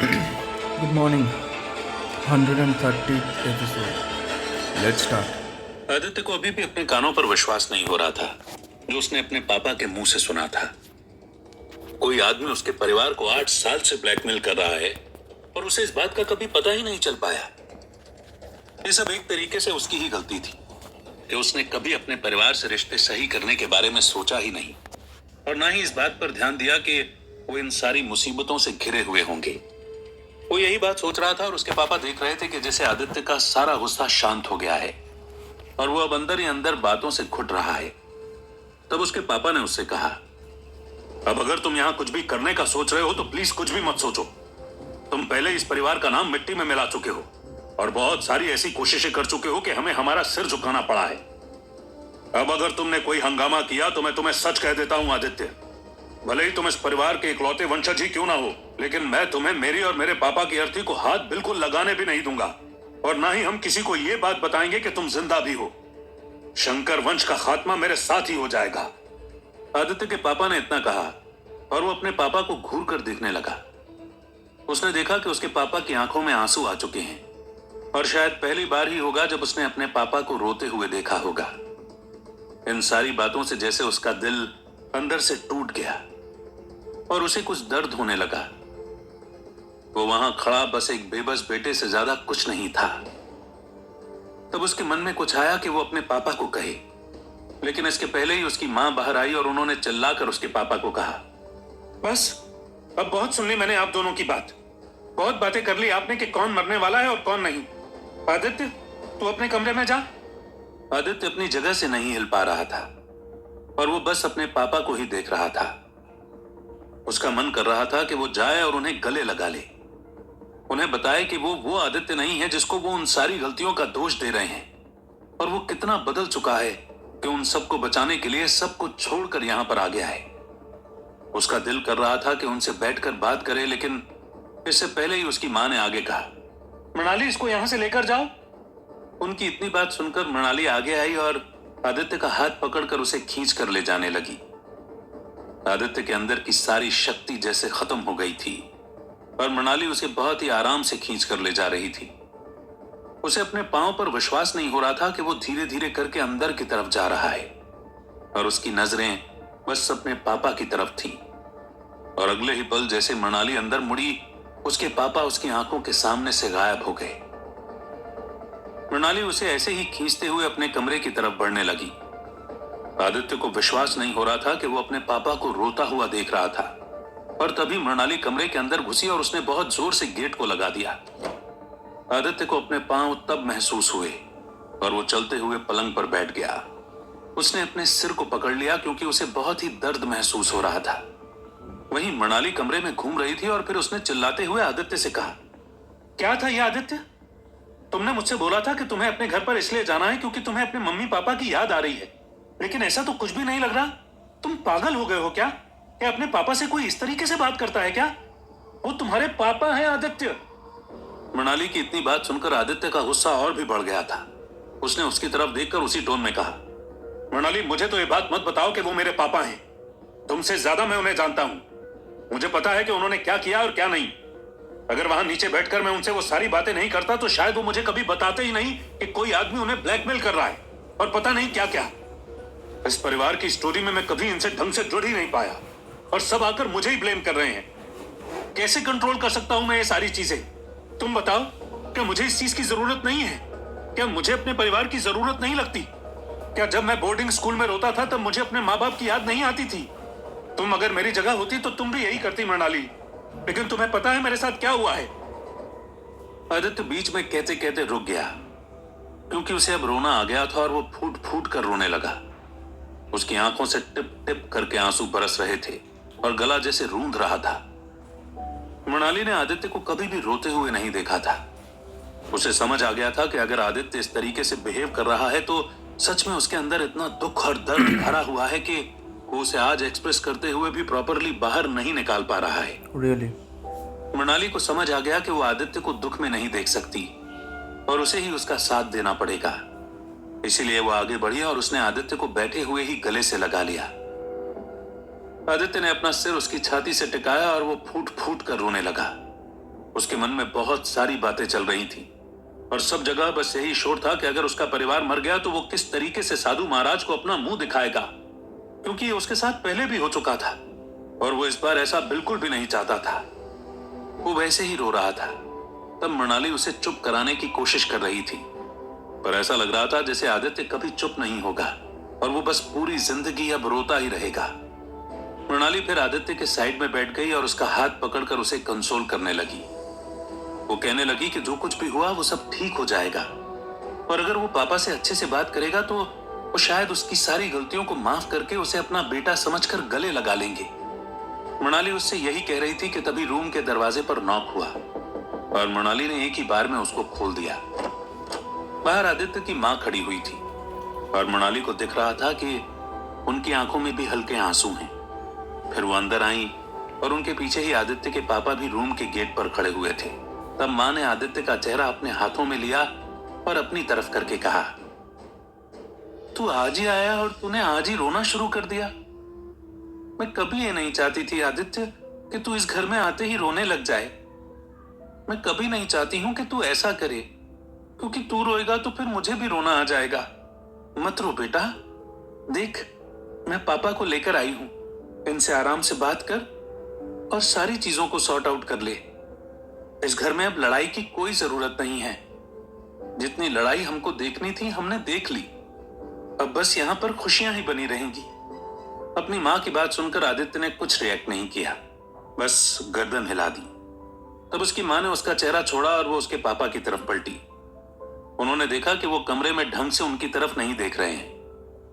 Good morning. 130th episode. Let's start. Aditya को अभी भी अपने कानों पर विश्वास नहीं हो रहा था जो उसने अपने पापा के मुंह से सुना था। कोई आदमी उसके परिवार को 8 साल से ब्लैकमेल कर रहा है और उसे इस बात का कभी पता ही नहीं चल पाया। ये सब एक तरीके से उसकी ही गलती थी कि उसने कभी अपने परिवार से रिश्ते सही करने के बारे में सोचा ही नहीं और ना ही इस बात पर ध्यान दिया कि वो इन सारी मुसीबतों से घिरे हुए होंगे। वो यही बात सोच रहा था और उसके पापा देख रहे थे कि जैसे आदित्य का सारा गुस्सा शांत हो गया है और वो अब अंदर ही अंदर बातों से घुट रहा है। तब उसके पापा ने उससे कहा, अब अगर तुम यहाँ कुछ भी करने का सोच रहे हो तो प्लीज कुछ भी मत सोचो। तुम पहले इस परिवार का नाम मिट्टी में मिला चुके हो और बहुत सारी ऐसी कोशिशें कर चुके हो कि हमें हमारा सिर झुकाना पड़ा है। अब अगर तुमने कोई हंगामा किया तो मैं तुम्हें सच कह देता हूं आदित्य, भले ही तुम इस परिवार के इकलौते वंशज ही क्यों ना हो, लेकिन मैं तुम्हें मेरी और मेरे पापा की अर्थी को हाथ बिल्कुल लगाने भी नहीं दूंगा और ना ही हम किसी को यह बात बताएंगे कि तुम जिंदा भी हो। शंकर वंश का खात्मा मेरे साथ ही हो जाएगा। आदित्य के पापा ने इतना कहा और वो अपने पापा को घूर कर देखने लगा। उसने देखा कि उसके पापा की आंखों में आंसू आ चुके हैं और शायद पहली बार ही होगा जब उसने अपने पापा को रोते हुए देखा होगा। इन सारी बातों से जैसे उसका दिल अंदर से टूट गया और उसे कुछ दर्द होने लगा। वो वहां खड़ा बस एक बेबस बेटे से ज्यादा कुछ नहीं था। तब उसके मन में कुछ आया कि वो अपने पापा को कहे, लेकिन इसके पहले ही उसकी मां बाहर आई और उन्होंने चिल्लाकर उसके पापा को कहा, बस अब बहुत सुन ली मैंने आप दोनों की बात। बहुत बातें कर ली आपने कि कौन मरने वाला है और कौन नहीं। आदित्य, तू अपने कमरे में जा। आदित्य अपनी जगह से नहीं हिल पा रहा था और वो बस अपने पापा को ही देख रहा था। उसका मन कर रहा था कि वो जाए और उन्हें गले लगा ले, उन्हें बताए कि वो आदित्य नहीं है जिसको वो उन सारी गलतियों का दोष दे रहे हैं और वो कितना बदल चुका है कि उन सबको बचाने के लिए सब कुछ छोड़कर यहां पर आ गया है। उसका दिल कर रहा था कि उनसे बैठकर बात करे, लेकिन इससे पहले ही उसकी मां ने आगे कहा, मृणाली, इसको यहां से लेकर जाओ। उनकी इतनी बात सुनकर मृणाली आगे आई और आदित्य का हाथ पकड़कर उसे खींच कर ले जाने लगी। आदित्य के अंदर की सारी शक्ति जैसे खत्म हो गई थी और मृणाली उसे बहुत ही आराम से खींच कर ले जा रही थी। उसे अपने पांव पर विश्वास नहीं हो रहा था कि वो धीरे धीरे करके अंदर की तरफ जा रहा है और उसकी नजरें बस अपने पापा की तरफ थी और अगले ही पल जैसे मृणाली अंदर मुड़ी, उसके पापा उसकी आंखों के सामने से गायब हो गए। मृणाली उसे ऐसे ही खींचते हुए अपने कमरे की तरफ बढ़ने लगी। आदित्य को विश्वास नहीं हो रहा था कि वो अपने पापा को रोता हुआ देख रहा था और तभी मृणाली कमरे के अंदर घुसी और उसने बहुत जोर से गेट को लगा दिया। आदित्य को अपने पांव तब महसूस हुए और वो चलते हुए पलंग पर बैठ गया। उसने अपने सिर को पकड़ लिया क्योंकि उसे बहुत ही दर्द महसूस हो रहा था। वहीं मृणाली कमरे में घूम रही थी और फिर उसने चिल्लाते हुए आदित्य से कहा, क्या था यह आदित्य? तुमने मुझसे बोला था कि तुम्हें अपने घर पर इसलिए जाना है क्योंकि तुम्हें अपने मम्मी पापा की याद आ रही है, लेकिन ऐसा तो कुछ भी नहीं लग रहा। तुम पागल हो गए हो क्या? क्या अपने पापा से कोई इस तरीके से बात करता है क्या? वो तुम्हारे पापा हैं आदित्य। मृणाली की इतनी बात सुनकर आदित्य का गुस्सा और भी बढ़ गया था। उसने उसकी तरफ देखकर उसी टोन में कहा, मृणाली, मुझे तो ये बात मत बताओ कि वो मेरे पापा हैं। तुमसे ज्यादा मैं उन्हें जानता हूं। मुझे पता है कि उन्होंने क्या किया और क्या नहीं। अगर वहां नीचे बैठकर मैं उनसे वो सारी बातें नहीं करता तो शायद वो मुझे कभी बताते ही नहीं कि कोई आदमी उन्हें ब्लैकमेल कर रहा है और पता नहीं क्या क्या। इस परिवार की स्टोरी में मैं कभी इनसे ढंग से जुड़ ही नहीं पाया और सब आकर मुझे ही ब्लेम कर रहे हैं। कैसे कंट्रोल कर सकता हूं मैं ये सारी चीजें? तुम बताओ, क्या मुझे इस चीज की जरूरत नहीं है? क्या मुझे अपने परिवार की जरूरत नहीं लगती? क्या जब मैं बोर्डिंग स्कूल में रोता था तब मुझे अपने माँ बाप की याद नहीं आती थी? तुम अगर मेरी जगह होती तो तुम भी यही करती मृणाली, लेकिन तुम्हें पता है मेरे साथ क्या हुआ है? आदित्य बीच में कहते कहते रुक गया क्योंकि उसे अब रोना आ गया था और वो फूट फूट कर रोने लगा। उसकी आंखों से टिप टिप करके आंसू बरस रहे थे और गला जैसे रूंध रहा था। मृणाली ने आदित्य को कभी भी रोते हुए नहीं देखा था। उसे समझ आ गया था कि अगर आदित्य इस तरीके से बिहेव कर रहा है तो सच में उसके अंदर इतना दुख और दर्द भरा हुआ है कि वो उसे आज एक्सप्रेस करते हुए भी प्रॉपरली बाहर नहीं निकाल पा रहा है। Really? मृणाली को समझ आ गया कि वो आदित्य को दुख में नहीं देख सकती और उसे ही उसका साथ देना पड़ेगा। इसीलिए वो आगे बढ़ी और उसने आदित्य को बैठे हुए ही गले से लगा लिया। आदित्य ने अपना सिर उसकी छाती से टिकाया और वो फूट फूट कर रोने लगा। उसके मन में बहुत सारी बातें चल रही थी और सब जगह बस यही शोर था कि अगर उसका परिवार मर गया तो वो किस तरीके से साधु महाराज को अपना मुंह दिखाएगा, क्योंकि ये उसके साथ पहले भी हो चुका था और वो इस बार ऐसा बिल्कुल भी नहीं चाहता था। वो वैसे ही रो रहा था। तब मृणाली उसे चुप कराने की कोशिश कर रही थी, पर ऐसा लग रहा था जैसे आदित्य कभी चुप नहीं होगा और वो बस पूरी जिंदगी अब रोता ही रहेगा। मृणाली फिर आदित्य के साइड में बैठ गई और उसका हाथ पकड़कर उसे कंसोल करने लगी। वो कहने लगी कि जो कुछ भी हुआ वो सब ठीक हो जाएगा और अगर वो पापा से अच्छे से बात करेगा तो वो शायद उसकी सारी गलतियों को माफ करके उसे अपना बेटा समझकर गले लगा लेंगे। मृणाली उससे यही कह रही थी कि तभी रूम के दरवाजे पर नॉक हुआ और मृणाली ने एक ही बार में उसको खोल दिया। बाहर आदित्य की मां खड़ी हुई थी और मृणाली को दिख रहा था कि उनकी आंखों में भी हल्के आंसू हैं। फिर वो अंदर आई और उनके पीछे ही आदित्य के पापा भी रूम के गेट पर खड़े हुए थे। तब मां ने आदित्य का चेहरा अपने हाथों में लिया और अपनी तरफ करके कहा, तू आज ही आया और तूने आज ही रोना शुरू कर दिया। मैं कभी ये नहीं चाहती थी आदित्य कि तू इस घर में आते ही रोने लग जाए। मैं कभी नहीं चाहती हूं कि तू ऐसा करे, क्योंकि तू रोएगा तो फिर मुझे भी रोना आ जाएगा। मत रो बेटा, देख मैं पापा को लेकर आई हूं, इनसे आराम से बात कर और सारी चीजों को सॉर्ट आउट कर ले। इस घर में अब लड़ाई की कोई जरूरत नहीं है। जितनी लड़ाई हमको देखनी थी हमने देख ली, अब बस यहां पर खुशियां ही बनी रहेंगी। अपनी मां की बात सुनकर आदित्य ने कुछ रिएक्ट नहीं किया, बस गर्दन हिला दी। तब उसकी मां ने उसका चेहरा छोड़ा और वो उसके पापा की तरफ पलटी। उन्होंने देखा कि वो कमरे में ढंग से उनकी तरफ नहीं देख रहे हैं,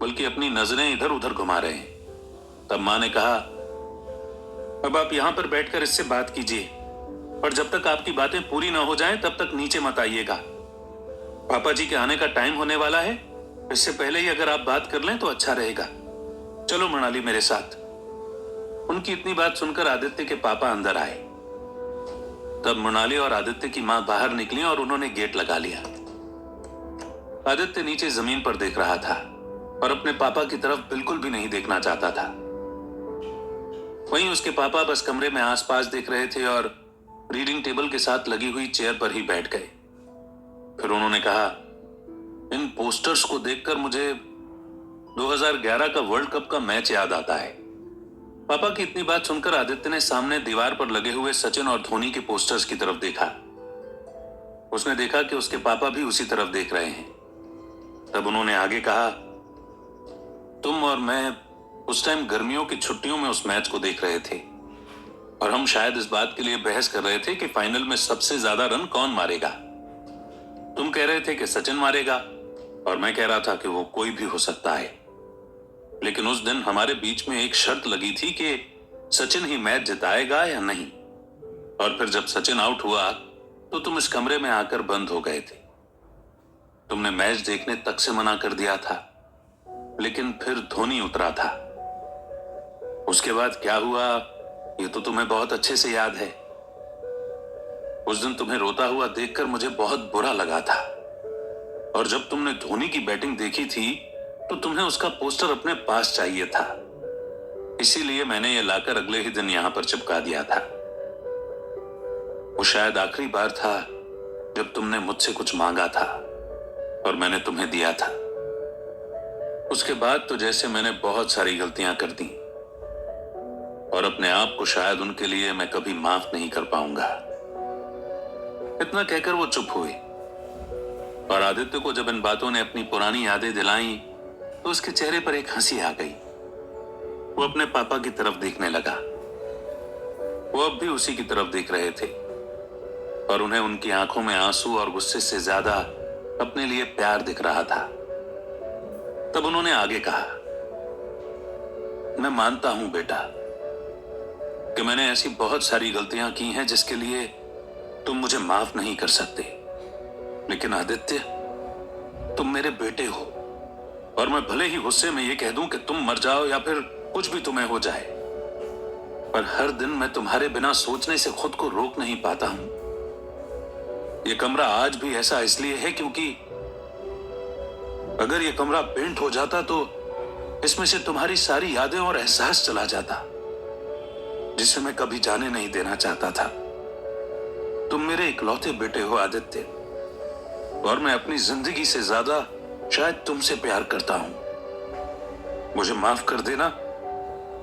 बल्कि अपनी नजरें इधर उधर घुमा रहे हैं। तब मां ने कहा, अब आप यहां पर बैठकर इससे बात कीजिए और जब तक आपकी बातें पूरी ना हो जाएं तब तक नीचे मत आइएगा। पापा जी के आने का टाइम होने वाला है, इससे पहले ही अगर आप बात कर लें तो अच्छा रहेगा। चलो मृणाली मेरे साथ। उनकी इतनी बात सुनकर आदित्य के पापा अंदर आए। तब मृणाली और आदित्य की मां बाहर निकली और उन्होंने गेट लगा लिया। आदित्य नीचे जमीन पर देख रहा था और अपने पापा की तरफ बिल्कुल भी नहीं देखना चाहता था। वहीं उसके पापा बस कमरे में आसपास देख रहे थे और रीडिंग टेबल के साथ लगी हुई चेयर पर ही बैठ गए। फिर उन्होंने कहा, इन पोस्टर्स को देखकर मुझे 2011 का वर्ल्ड कप का मैच याद आता है। पापा की इतनी बात सुनकर आदित्य ने सामने दीवार पर लगे हुए सचिन और धोनी के पोस्टर्स की तरफ देखा। उसने देखा कि उसके पापा भी उसी तरफ देख रहे हैं। तब उन्होंने आगे कहा, तुम और मैं उस टाइम गर्मियों की छुट्टियों में उस मैच को देख रहे थे और हम शायद इस बात के लिए बहस कर रहे थे कि फाइनल में सबसे ज्यादा रन कौन मारेगा। तुम कह रहे थे कि सचिन मारेगा और मैं कह रहा था कि वो कोई भी हो सकता है। लेकिन उस दिन हमारे बीच में एक शर्त लगी थी कि सचिन ही मैच जिताएगा या नहीं। और फिर जब सचिन आउट हुआ तो तुम इस कमरे में आकर बंद हो गए थे। तुमने मैच देखने तक से मना कर दिया था, लेकिन फिर धोनी उतरा था। उसके बाद क्या हुआ ये तो तुम्हें बहुत अच्छे से याद है। उस दिन तुम्हें रोता हुआ देखकर मुझे बहुत बुरा लगा था और जब तुमने धोनी की बैटिंग देखी थी तो तुम्हें उसका पोस्टर अपने पास चाहिए था। इसीलिए मैंने ये लाकर अगले ही दिन यहां पर चिपका दिया था। वो शायद आखिरी बार था जब तुमने मुझसे कुछ मांगा था और मैंने तुम्हें दिया था। उसके बाद तो जैसे मैंने बहुत सारी गलतियां कर दी और अपने आप को शायद उनके लिए मैं कभी माफ नहीं कर पाऊंगा। इतना कहकर वो चुप हुए और आदित्य को जब इन बातों ने अपनी पुरानी यादें दिलाई तो उसके चेहरे पर एक हंसी आ गई। वो अपने पापा की तरफ देखने लगा। वो अब भी उसी की तरफ देख रहे थे और उन्हें उनकी आंखों में आंसू और गुस्से से ज्यादा अपने लिए प्यार दिख रहा था। तब उन्होंने आगे कहा, मैं मानता हूं बेटा कि मैंने ऐसी बहुत सारी गलतियां की हैं जिसके लिए तुम मुझे माफ नहीं कर सकते। लेकिन आदित्य, तुम मेरे बेटे हो और मैं भले ही गुस्से में ये कह दूं कि तुम मर जाओ या फिर कुछ भी तुम्हें हो जाए, पर हर दिन मैं तुम्हारे बिना सोचने से खुद को रोक नहीं पाता हूं। ये कमरा आज भी ऐसा इसलिए है क्योंकि अगर ये कमरा पेंट हो जाता तो इसमें से तुम्हारी सारी यादें और एहसास चला जाता, जिसे मैं कभी जाने नहीं देना चाहता था। तुम मेरे इकलौते बेटे हो आदित्य, और मैं अपनी जिंदगी से ज्यादा शायद तुमसे प्यार करता हूं। मुझे माफ कर देना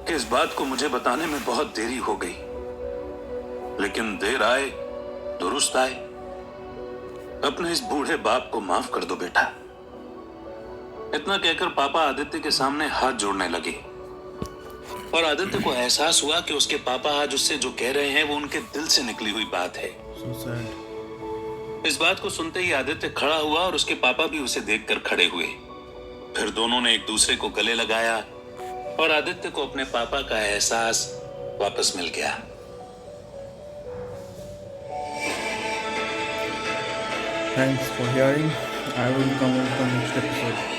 कि इस बात को मुझे बताने में बहुत देरी हो गई, लेकिन देर आए दुरुस्त आए। अपने इस बूढ़े बाप को माफ कर दो बेटा। इतना कहकर पापा आदित्य के सामने हाथ जोड़ने लगे, और आदित्य को एहसास हुआ कि उसके पापा आज उससे जो कह रहे हैं वो उनके दिल से निकली हुई बात है। So sad. इस बात को सुनते ही आदित्य खड़ा हुआ और उसके पापा भी उसे देखकर खड़े हुए। फिर दोनों ने एक दूसरे को गले लगाया और आदित्य को अपने पापा का एहसास वापस मिल गया। Thanks for hearing. I will come with the next episode.